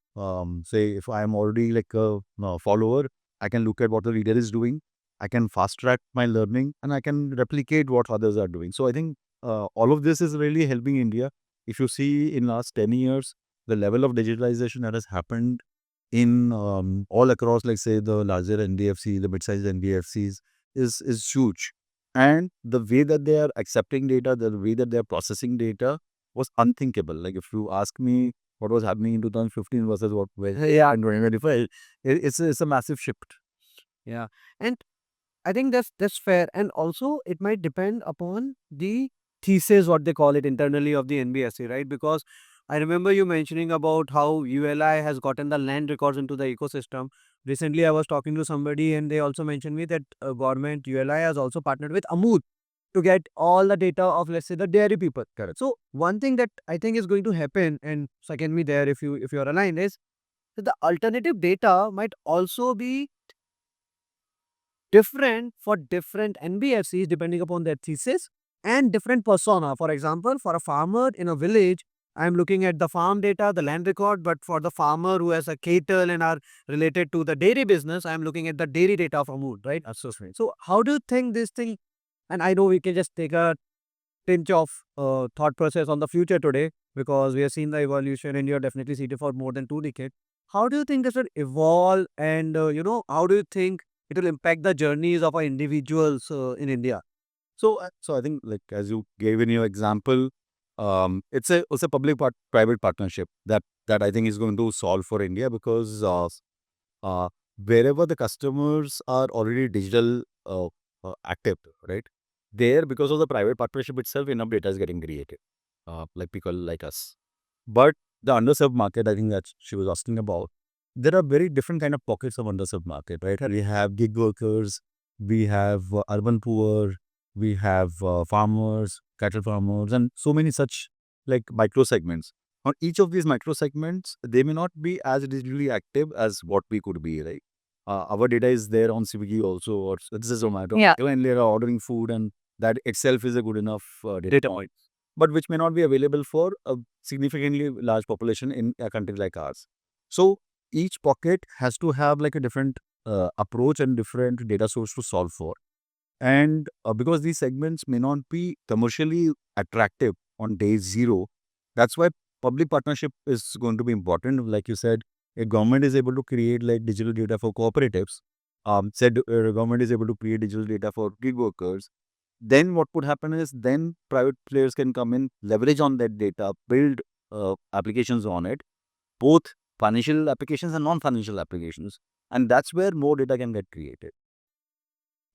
Say, if I am already like a follower, I can look at what the leader is doing. I can fast track my learning and I can replicate what others are doing. So I think all of this is really helping India. If you see in last 10 years, the level of digitalization that has happened in all across, like say the larger NBFC, the mid-sized NBFCs is huge. And the way that they are accepting data, the way that they are processing data was unthinkable. Like if you ask me what was happening in 2015 versus what was in 2025, it's a massive shift.
Yeah. And I think that's fair. And also it might depend upon the thesis, what they call it internally of the NBSC, right? Because I remember you mentioning about how ULI has gotten the land records into the ecosystem. Recently, I was talking to somebody and they also mentioned me that government ULI has also partnered with Amul to get all the data of, let's say, the dairy people.
Correct.
So one thing that I think is going to happen, and second me there if you're aligned, is that the alternative data might also be different for different NBFCs depending upon their thesis and different persona. For example, for a farmer in a village, I'm looking at the farm data, the land record, but for the farmer who has a cattle and are related to the dairy business, I'm looking at the dairy data from Mood, right?
Absolutely.
So how do you think this thing, and I know we can just take a tinge of thought process on the future today because we have seen the evolution and you're definitely seated for more than 2 decades. How do you think this will evolve and, how do you think it will impact the journeys of our individuals in India?
So I think like as you gave in your example, it's a public-private partnership that I think is going to solve for India because uh, wherever the customers are already digital active, right? There, because of the private partnership itself, enough data is getting created, like people like us. But the underserved market, I think that she was asking about, there are very different kind of pockets of underserved market, right? We have gig workers, we have urban poor, we have farmers, cattle farmers, and so many such like micro segments. On each of these micro segments, they may not be as digitally active as what we could be, right? Our data is there on Swiggy also, or this is Zomato.
Yeah.
When they are ordering food, and that itself is a good enough data point, but which may not be available for a significantly large population in a country like ours. So each pocket has to have like a different approach and different data source to solve for. And because these segments may not be commercially attractive on day zero, that's why public partnership is going to be important. Like you said, a government is able to create like digital data for cooperatives. Government is able to create digital data for gig workers. Then what would happen is then private players can come in, leverage on that data, build applications on it, both financial applications and non-financial applications. And that's where more data can get created.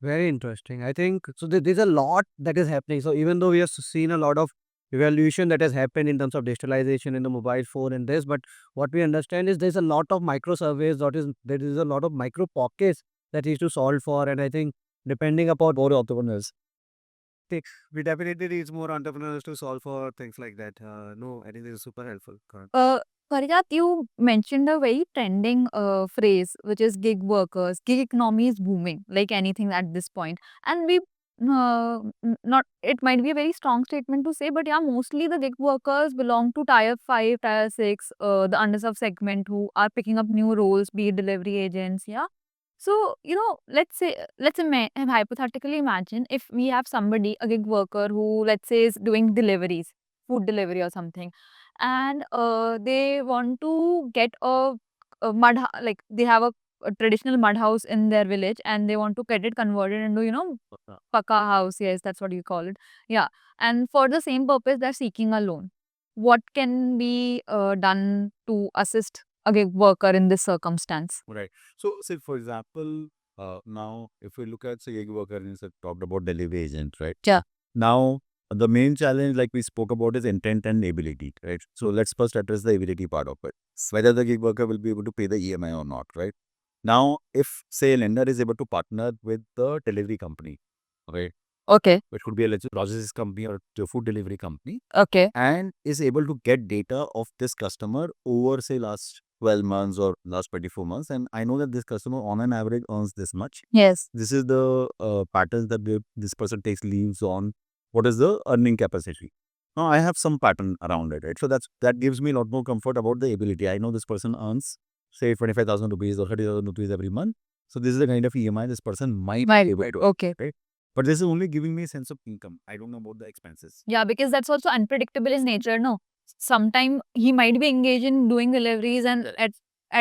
Very interesting. I think so. There's a lot that is happening. So even though we have seen a lot of evolution that has happened in terms of digitalization in the mobile phone and this, but what we understand is there's a lot of micro surveys. There is a lot of micro pockets that is to solve for, and I think depending upon
More entrepreneurs.
we definitely need more entrepreneurs to solve for things like that. No, I think this is super helpful. Karan.
Parijat, you mentioned a very trending phrase, which is gig workers. Gig economy is booming, like anything at this point. And not, it might be a very strong statement to say, but yeah, mostly the gig workers belong to tier 5, tier 6, the underserved segment who are picking up new roles, be it delivery agents, yeah. So, hypothetically imagine if we have somebody, a gig worker who, let's say, is doing deliveries, food delivery or something, and they want to get a like they have a traditional mud house in their village and they want to get it converted into, Paka house. Yes, that's what you call it. Yeah. And for the same purpose, they're seeking a loan. What can be done to assist a gig worker in this circumstance?
Right. So, say for example, now if we look at say gig worker and you talked about delivery agent, right?
Yeah.
Now the main challenge, like we spoke about, is intent and ability, right? So let's first address the ability part of it. Whether the gig worker will be able to pay the EMI or not, right? Now, if say a lender is able to partner with the delivery company, right?
Okay.
Which could be a logistics company or a food delivery company,
Okay.
and is able to get data of this customer over say last 12 months or last 24 months, and I know that this customer on an average earns this much.
Yes.
This is the patterns that this person takes leaves on. What is the earning capacity? Now I have some pattern around it, right? So that gives me a lot more comfort about the ability. I know this person earns say 25,000 rupees or 30,000 rupees every month. So this is the kind of EMI this person might
Might
be able to,
okay.
right? But this is only giving me a sense of income. I don't know about the expenses.
Yeah, because that's also unpredictable in nature, no? Sometime he might be engaged in doing deliveries and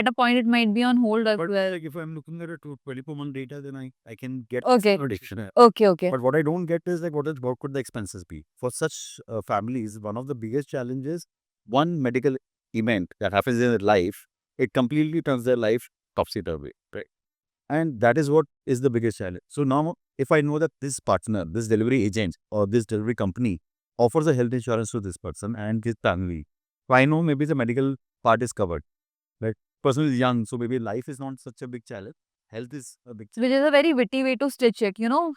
at a point it might be on hold as
But
well.
like if I'm looking at a 24-month data, then I can get
Okay.
prediction.
Okay.
But what I don't get is like what could the expenses be for such families? One of the biggest challenges, one medical event that happens in their life, it completely turns their life topsy turvy, right? And that is what is the biggest challenge. So now, if I know that this partner, this delivery agent, or this delivery company offers a health insurance to this person and his family, so I know maybe the medical part is covered. Like person is young, so maybe life is not such a big challenge. Health is a big challenge.
Which is a very witty way to stitch it, you know,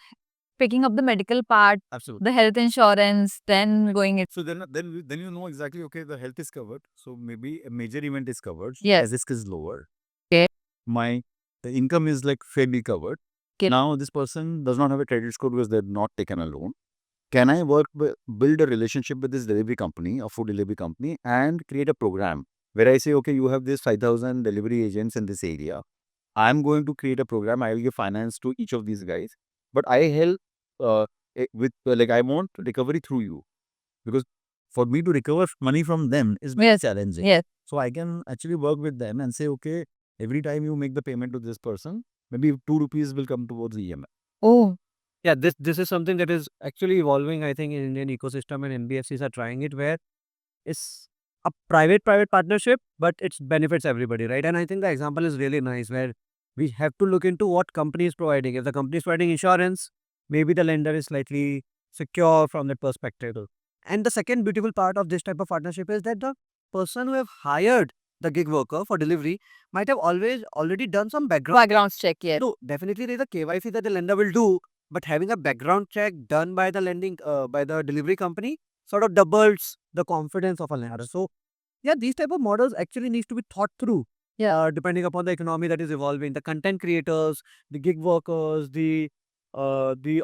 picking up the medical part,
Absolutely.
the health insurance, then going it.
So then you know exactly, okay, the health is covered. So maybe a major event is covered.
Yes.
Risk is lower.
Okay.
The income is like fairly covered.
Okay.
Now this person does not have a credit score because they're not taken a loan. Can I build a relationship with this delivery company, a food delivery company, and create a program where I say, okay, you have this 5,000 delivery agents in this area. I'm going to create a program. I will give finance to each of these guys, but I help with like I want recovery through you, because for me to recover money from them is very
Yes.
challenging.
Yes.
So I can actually work with them and say, okay, every time you make the payment to this person, maybe 2 rupees will come towards EMI.
Oh,
Yeah, this is something that is actually evolving, I think, in Indian ecosystem, and NBFCs are trying it, where it's a private partnership, but it benefits everybody, right? And I think the example is really nice, where we have to look into what company is providing. If the company is providing insurance, maybe the lender is slightly secure from that perspective. And the second beautiful part of this type of partnership is that the person who have hired the gig worker for delivery might have already done some
background check, yes.
no, definitely there is a KYC that the lender will do, but having a background check done by the by the delivery company sort of doubles the confidence of a lender. So, yeah, these type of models actually needs to be thought through.
Yeah.
Depending upon the economy that is evolving, the content creators, the gig workers, the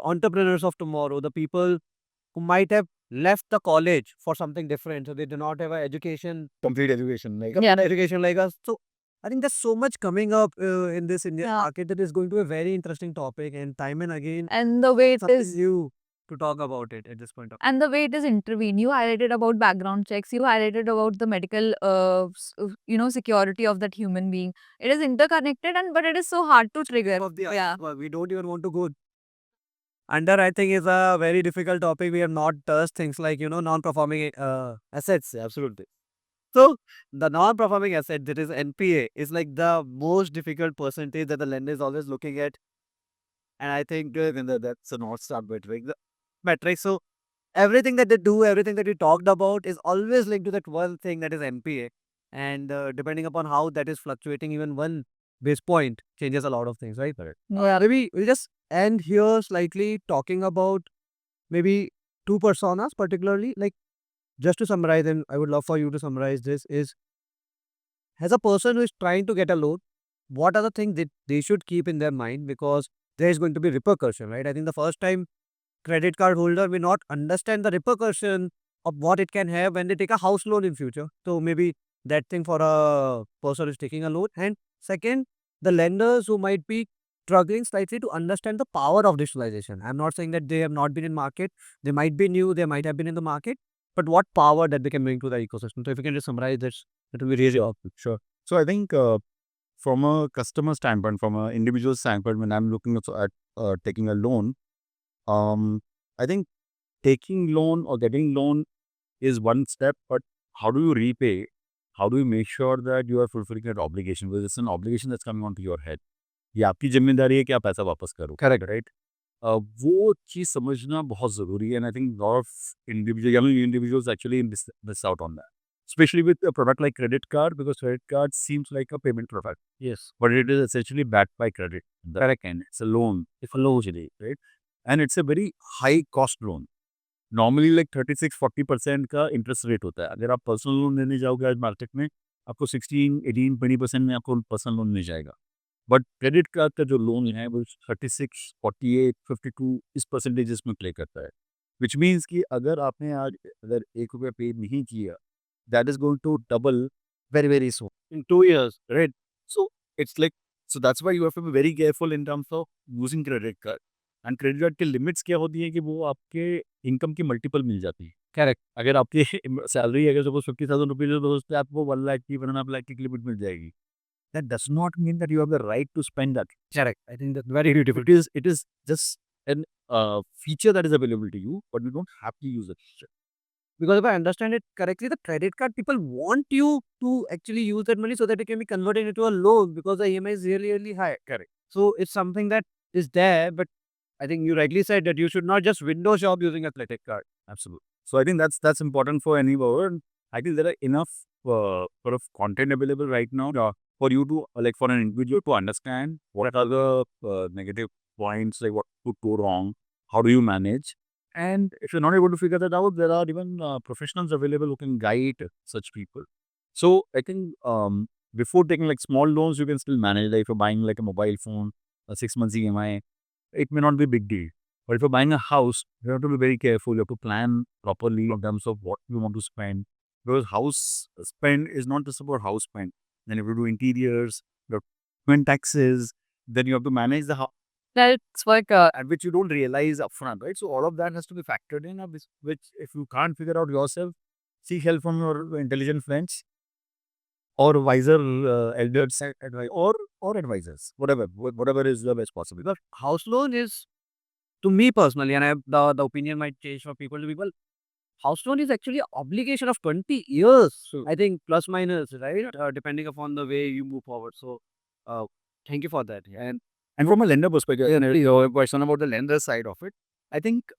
entrepreneurs of tomorrow, the people who might have left the college for something different, so they do not have a education,
Complete education. Like
Yeah.
education like us. So I think there's so much coming up in this Indian
Yeah.
market that is going to be a very interesting topic, and time and again,
And the way it
something
is
new to talk about it at this point of
and the way it is intervened. You highlighted about background checks. You highlighted about the medical, security of that human being. It is interconnected, but it is so hard to trigger.
of the
Yeah.
well, we don't even want to go under. I think is a very difficult topic. We have not touched things like non-performing assets. Absolutely. So the non-performing asset, that is NPA, is like the most difficult percentage that the lender is always looking at. And I think that's a North Star metric. The metric. So everything that they do, everything that we talked about is always linked to that one thing, that is NPA. And depending upon how that is fluctuating, even one base point changes a lot of things, right?
Correct.
Yeah.
Maybe we'll just end here slightly talking about maybe two personas particularly. Like, just to summarize, and I would love for you to summarize this, is as a person who is trying to get a loan, what are the things that they should keep in their mind, because there is going to be repercussion, right? I think the first time credit card holder may not understand the repercussion of what it can have when they take a house loan in future. So maybe that thing for a person who is taking a loan. And second, the lenders who might be struggling slightly to understand the power of digitalization. I'm not saying that they have not been in market. They might be new, they might have been in the market, but what power that they can bring to the ecosystem. So if you can just summarize this, it will be really helpful.
Sure. So I think from a customer standpoint, from an individual standpoint, when I'm looking also at taking a loan, I think taking loan or getting loan is one step, but how do you repay? How do you make sure that you are fulfilling that obligation? Because it's an obligation that's coming onto your head. ये आपकी जिम्मेदारी है कि आप पैसा वापस करो.
Correct.
Right? वो चीज़ समझना बहुत ज़रूरी है, and I think lot of young individuals actually miss out on that. Especially with a product like credit card, because credit card seems like a payment product,
Yes.
but it is essentially backed by credit. Correct. And it's a loan. It's a loan, right? And it's a very high cost loan. Normally like 36-40% का interest rate होता है. अगर आप personal loan लेने जाओगे आज market में, आपको 16, 18, 20% में आपको पर्सनल लोन मिल जाएगा। बट क्रेडिट कार्ड का जो लोन है वो 36, 48, 52 इस परसेंटेजेस में प्ले करता है। विच मीन्स कि अगर आपने आज अगर ₹1 पे नहीं किया, that is going to double very very soon in 2 years, right? So it's like, so that's why you have to be very careful in terms of using credit card. And credit card की limits क्या होती है कि वो आपके income की multiple मिल जाती है।
Correct.
अगर आपकी सैलरी अगर सपोज 50,000 रुपीज है तो उस पर आपको 1 लाख की 1.5 लाख की लिमिट मिल जाएगी। That does not mean that you have the right to spend that.
Correct. I think that's very beautiful.
It is just an feature that is available to you, but you don't have to use it.
Because if I understand it correctly, the credit card people want you to actually use that money so that it can be converted into a loan because the EMI is really, really high.
Correct.
So it's something that is there, but I think you rightly said that you should not just window shop using a credit card.
Absolutely. So I think that's important for any borrower. I think there are enough sort of content available right now for you to like for an individual to understand what are the negative points, like what could go wrong, how do you manage, and if you're not able to figure that out, there are even professionals available who can guide such people. So I think before taking like small loans, you can still manage. Like if you're buying like a mobile phone, a 6 months EMI, it may not be a big deal. But if you're buying a house, you have to be very careful. You have to plan properly in terms of what you want to spend. Because house spend is not just about house spend. Then if you do interiors, you have to spend taxes, then you have to manage the house,
That's like
and which you don't realize upfront, right? So all of that has to be factored in, which if you can't figure out yourself, seek help from your intelligent friends or wiser elders or advisors, whatever is the best possible.
Because house loan is, to me personally, and the opinion might change from people to people, house loan is actually an obligation of 20 years.
True.
I think plus minus, right? Depending upon the way you move forward. So thank you for that.
And from a lender perspective, your question about the lender side of it, I think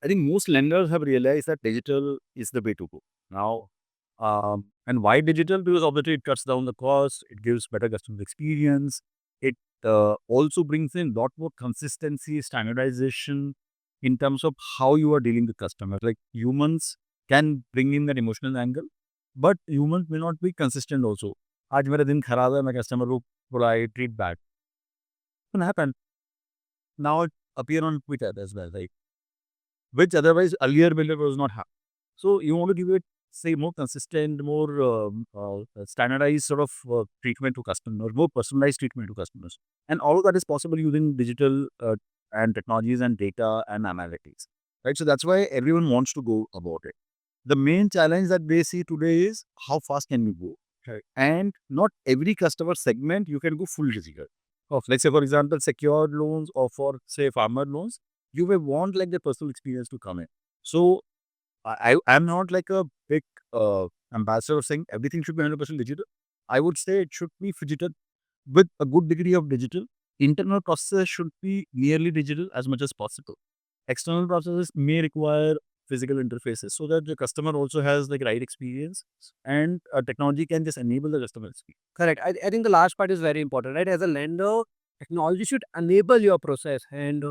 most lenders have realized that digital is the way to go now. And why digital? Because obviously it cuts down the cost, it gives better customer experience, it also brings in a lot more consistency, standardization in terms of how you are dealing with customers. Like humans can bring in that emotional angle, but humans may not be consistent also. आज मेरा दिन खराब है, मैं customer को बोला I treat bad. Can happen. Now it appear on Twitter as well, like which otherwise earlier builder was not happening. So you want to give it, say, more consistent, more standardized sort of treatment to customers, more personalized treatment to customers, and all of that is possible using digital and technologies and data and analytics, right? So that's why everyone wants to go about it. The main challenge that they see today is how fast can you go, right? And not every customer segment you can go full digital. Let's say, for example, secured loans or for say farmer loans, you may want like the personal experience to come in. So I'm not like a big ambassador of saying everything should be 100% digital. I would say it should be digital with a good degree of digital. Internal processes should be nearly digital as much as possible. External processes may require physical interfaces so that the customer also has like right experience, and technology can just enable the customer experience.
Correct. I think the last part is very important, right? As a lender, technology should enable your process, and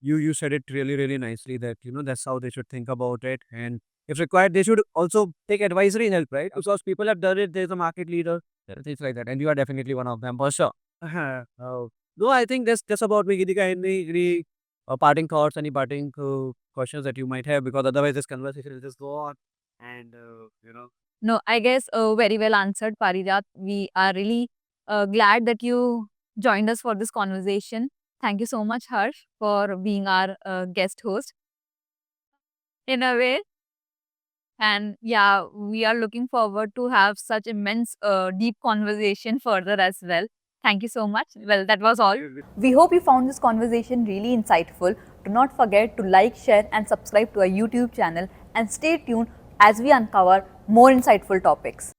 you said it really, really nicely that that's how they should think about it, and if required, they should also take advisory help, right? Because people have done it. There's a market leader, things like that, and you are definitely one of them for sure. No, I think that's about me. Gitika, any parting thoughts, any parting questions that you might have, because otherwise this conversation will just go on, and
no, I guess very well answered, Parijat. We are really glad that you joined us for this conversation. Thank you so much, Harsh, for being our guest host in a way. And yeah, we are looking forward to have such immense deep conversation further as well. Thank you so much. Well, that was all.
We hope you found this conversation really insightful. Do not forget to like, share, and subscribe to our YouTube channel, and stay tuned as we uncover more insightful topics.